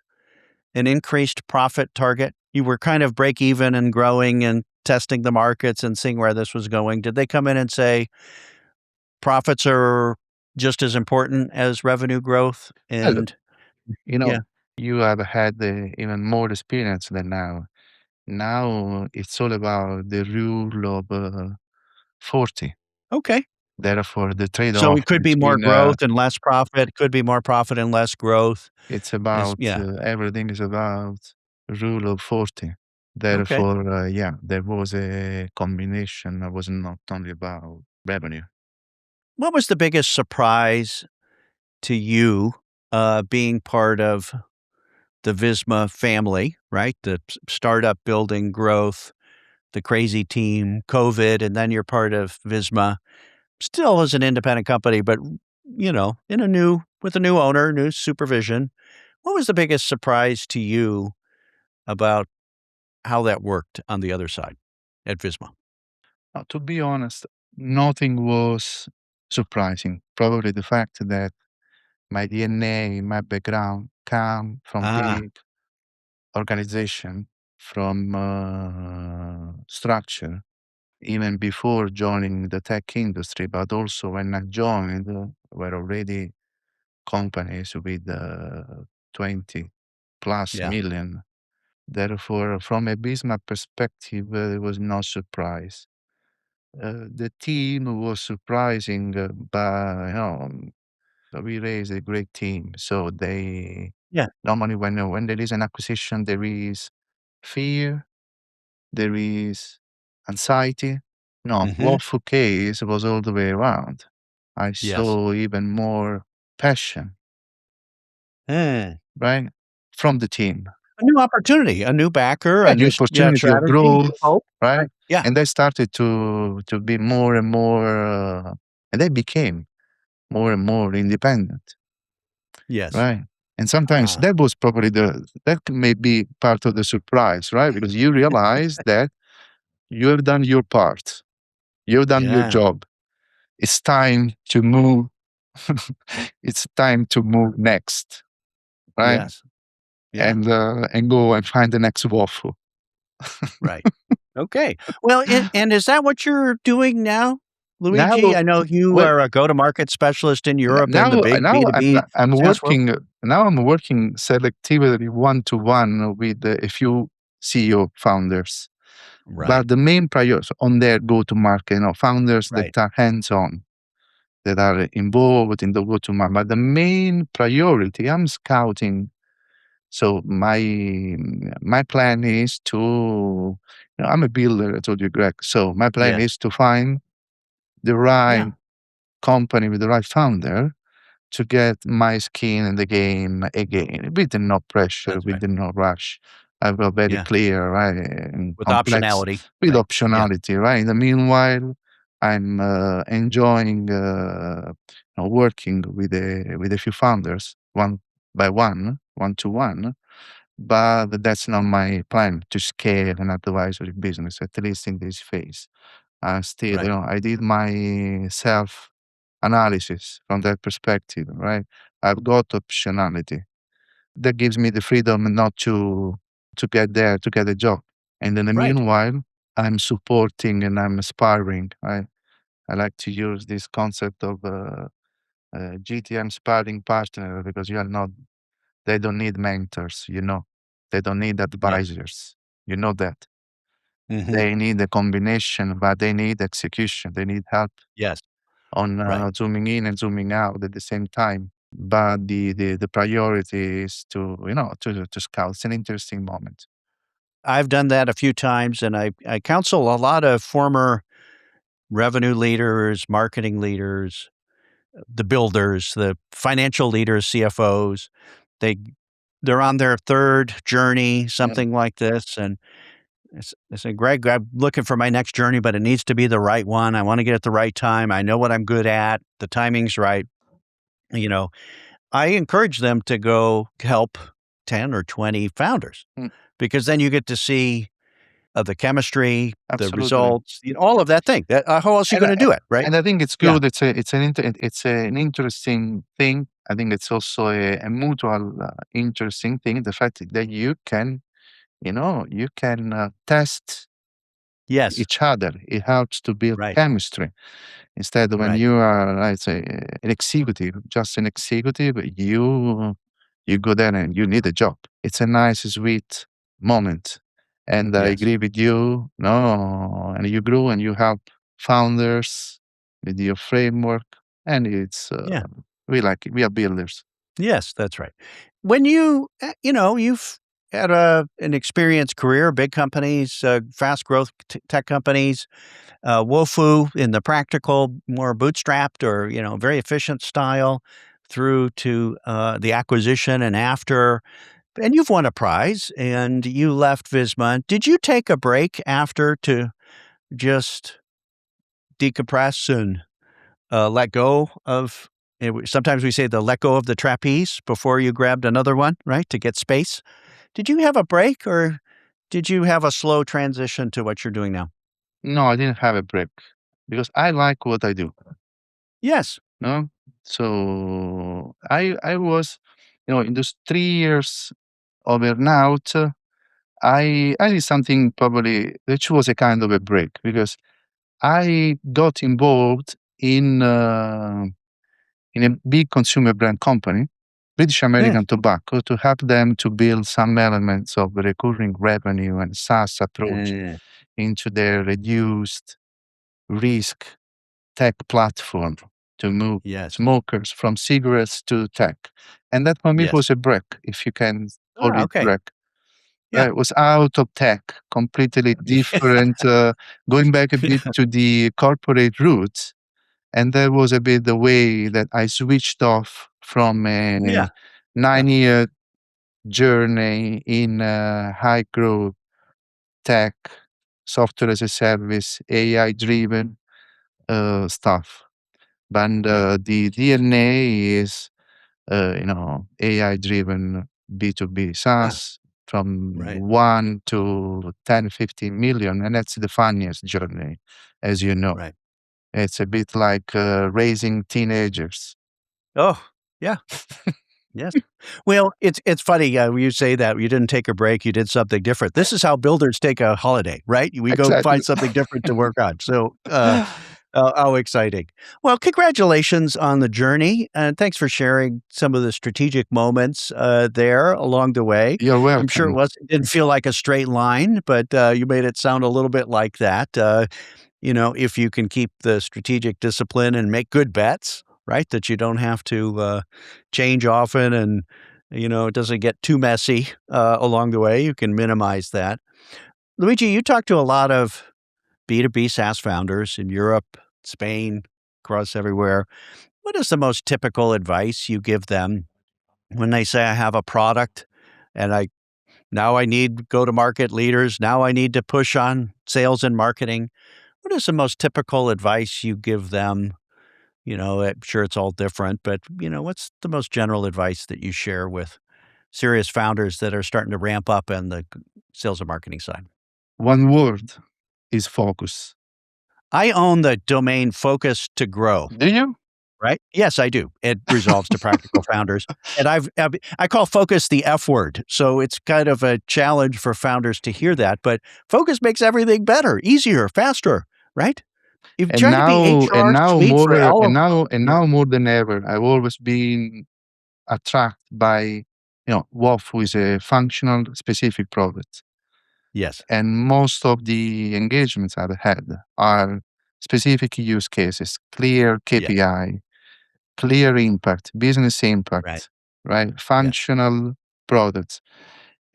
an increased profit target? You were kind of break even and growing and testing the markets and seeing where this was going. Did they come in and say profits are just as important as revenue growth? well, And you yeah, know, you have had even more experience than now. Now it's all about the rule of 40. okay. Therefore, the So trade-off it could be more between growth and less profit. It could be more profit and less growth. it's Is about yeah. everything is about rule of 40. Okay. Therefore, yeah, there was a combination. It was not only about revenue. What was the biggest surprise to you being part of the Visma family, right? The startup building growth, the crazy team, COVID, and then you're part of Visma, still as an independent company, but with a new owner, new supervision. What was the biggest surprise to you about how that worked on the other side at Visma? To be honest, nothing was surprising. Probably the fact that my DNA, my background come from Ah, big organization, from structure, even before joining the tech industry, but also when I joined, were already companies with 20 plus yeah, million. Therefore, from a business perspective, it was no surprise. The team was surprising, but we raised a great team. So they yeah, normally when there is an acquisition, there is fear, there is anxiety, No, Mhm. Woffu case was all the way around. I Yes. saw even more passion, Mm. right, from the team. A new opportunity, a new backer, a Right, the new opportunity of strategy, new growth, hope, right? right? Yeah. And they started to be more and more, and they became more and more independent, Yes. right? And sometimes Ah, that was probably that may be part of the surprise, right? Because you realize that you have done your part, you've done your yeah. job. It's time to move. It's time to move next, right? Yes. Yeah. And go and find the next waffle. Right. Okay. Well, and is that what you're doing now, Now, Luigi? I know you well, are a go-to-market specialist in Europe and the now big now B2B I'm SaaS world. working now I'm working selectively one to one with a few CEO founders. Right. But the main priority on their go-to-market, founders that Right. are hands-on, that are involved in the go-to-market. But the main priority, I'm scouting. So my plan is to, I'm a builder, I told you, Greg. So my plan Yes. is to find the Yeah. right company with the right founder to get my skin in the game again, with no pressure, That's with right. no rush. I will very Yeah. clear, right, and With complex, optionality. with Right. Yeah. optionality, right. In the meanwhile, I'm enjoying working with a few founders, one by one to one. But that's not my plan to scale an advisory business, at least in this phase. Still, Right. I did my self analysis from that perspective, right? I've got optionality that gives me the freedom not to get there to get a job. And in the Right. meanwhile, I'm supporting and I'm aspiring. I like to use this concept of GTM sparring partner because you are not. They don't need mentors, They don't need Yeah. advisors, you know that. Mhm. They need a combination, but they need execution. They need help Yes. on Right. zooming in and zooming out at the same time. But the priority is to scout. It's an interesting moment. I've done that a few times, and I counsel a lot of former revenue leaders, marketing leaders, the builders, the financial leaders, CFOs. They they're on their 3rd journey, Yeah. something like this, and I said, "Greg, I'm looking for my next journey, but it needs to be the right one. I wanna get at the right time. I know what I'm good at. The timing's right." You know, I encourage them to go help 10 or 20 founders Mm, because then you get to see, the chemistry, the absolutely. results, all of that thing. That how else are you And gonna I, do it, right? and I think it's Yeah. good. It's an interesting thing. I think it's also a mutual interesting thing. The fact that you can test Yes. each other. It helps to build Right. chemistry. Instead, when Right. you are, I'd say, an executive, just an executive, you go there and you need a job. It's a nice, sweet moment. And I Yes. agree with you. No, and you grow and you help founders with your framework. And Yeah. we like it. We are builders. Yes, that's right. When you've had an experienced career, big companies, fast growth tech companies, Woffu in the practical, more bootstrapped or, very efficient style through to, the acquisition and after, and you've won a prize and you left Visma. Did you take a break after to just decompress and, let go of sometimes we say the let go of the trapeze before you grabbed another one, right, to get space? Did you have a break or did you have a slow transition to what you're doing now? No, I didn't have a break because I like what I do. Yes. No, so I was, in those 3 years of burnout, I did something probably which was a kind of a break because I got involved in a big consumer brand company, British Mm, American Tobacco, to help them to build some elements of recurring revenue and SaaS approach mm, into their reduced risk tech platform to move yes. smokers from cigarettes to tech. And that for me Yes. was a break, if you can call Ah, it okay. break. Yeah. It was out of tech, completely different, going back a bit to the corporate roots. And that was a bit the way that I switched off from a Yeah. 9-year journey in high growth tech, software as a service, AI driven stuff. But Yeah. the DNA is, AI driven B2B Yeah. SaaS from Right. 1 to 10, 15 million. And that's the funniest journey, as you know. Right. It's a bit like raising teenagers. Oh, yeah. Yes. Well, it's funny, when you say that you didn't take a break, you did something different. This is how builders take a holiday, right? We go Exactly. find something different to work on. So, how exciting. Well, congratulations on the journey, and thanks for sharing some of the strategic moments, there along the way. You're I'm sure welcome. it didn't feel like a straight line, but, you made it sound a little bit like that. If you can keep the strategic discipline and make good bets, right? That you don't have to change often and, it doesn't get too messy along the way. You can minimize that. Luigi, you talk to a lot of B2B SaaS founders in Europe, Spain, across everywhere. What is the most typical advice you give them when they say, I have a product and now I need go to market leaders. Now I need to push on sales and marketing. What is the most typical advice you give them? I'm sure it's all different, but what's the most general advice that you share with serious founders that are starting to ramp up on the sales and marketing side? One word is focus. I own the domain focus to grow, Do you? right? Yes, I do. It resolves to practical founders. And I call focus the F word. So it's kind of a challenge for founders to hear that, but focus makes everything better, easier, faster, right? If And trying to be now, and HR now suite for more, all and of now, and yeah. now more than ever, I've always been attracted by, Woffu is a functional specific product. Yes. And most of the engagements I've had are specific use cases, clear Yeah. KPI, clear impact, business Right. impact, right? Yes. Functional products.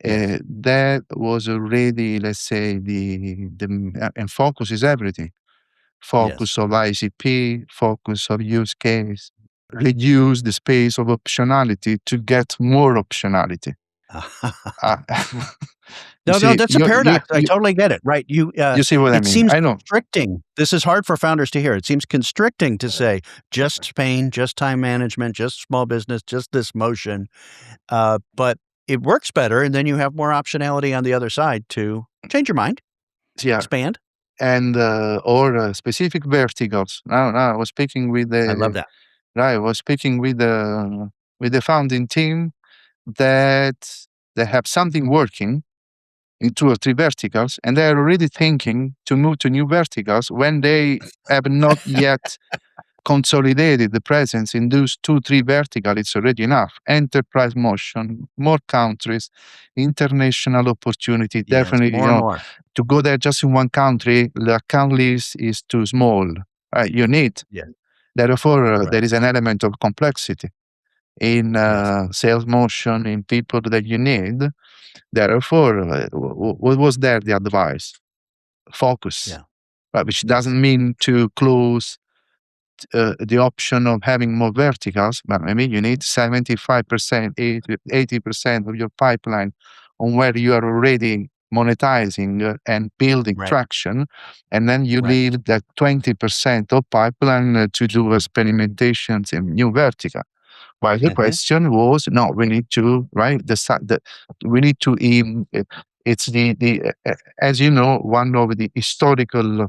Yes. That was already, let's say, and focus is everything. Yes. Focus of ICP, focus of use case, reduce the space of optionality to get more optionality. Uh, you No, no, see, that's a paradox. I totally get it. Right. you see what I It mean? seems I know. constricting. This is hard for founders to hear. It seems constricting to say just Spain, just time management, just small business, just this motion. But it works better. And then you have more optionality on the other side to change your mind, Yeah, expand. and or specific verticals. Now I was speaking with I love the that. right. I was speaking with the founding team that they have something working in 2 or 3 verticals, and they're already thinking to move to new verticals when they have not yet consolidated the presence in those 2, 3 verticals. It's already enough. Enterprise motion, more countries, international opportunity. Yes. Definitely, More and more. to go there just in one country, the account list is too small. You need. Yeah. Therefore, Right. there is an element of complexity in Yes. sales motion, in people that you need. Therefore, what was there the advice? Focus, Yeah. right? Which Yes. doesn't mean to close the option of having more verticals, but maybe you need 75%, 80% of your pipeline on where you are already monetizing and building Right. traction. And then you Right. leave that 20% of pipeline to do experimentations in new vertical. While the Hmm. question was, no, we need to, right, we need to, it's as you know, one of the historical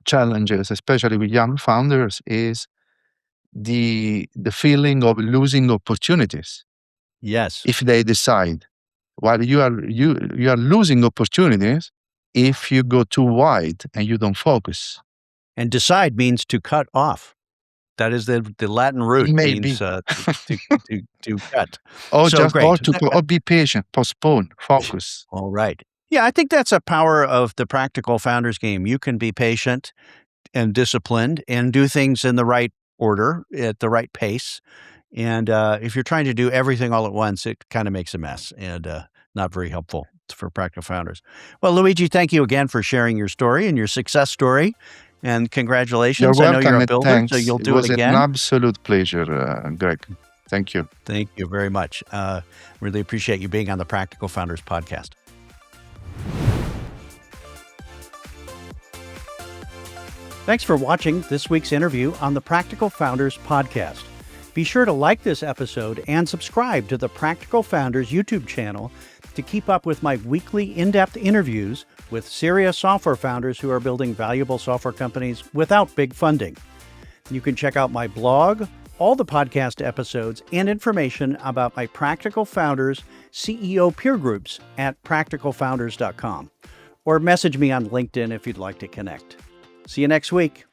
challenges, especially with young founders, is the feeling of losing opportunities Yes. if they decide. While you are losing opportunities if you go too wide and you don't focus. And decide means to cut off. That is the Latin root means, Maybe. to cut. Or So just great. or be patient, postpone, focus. All right. Yeah, I think that's a power of the practical founders game. You can be patient and disciplined and do things in the right order at the right pace. And if you're trying to do everything all at once, it kind of makes a mess and not very helpful. for Practical Founders. Well, Luigi, thank you again for sharing your story and your success story. And congratulations. You're I know welcome, you're a and builder, thanks. so you'll It do was it again. an absolute pleasure, Greg. Thank you. Thank you very much. Really appreciate you being on the Practical Founders podcast. Thanks for watching this week's interview on the Practical Founders podcast. Be sure to like this episode and subscribe to the Practical Founders YouTube channel to keep up with my weekly in-depth interviews with serious software founders who are building valuable software companies without big funding. You can check out my blog, all the podcast episodes, and information about my Practical Founders CEO peer groups at practicalfounders.com, or message me on LinkedIn if you'd like to connect. See you next week.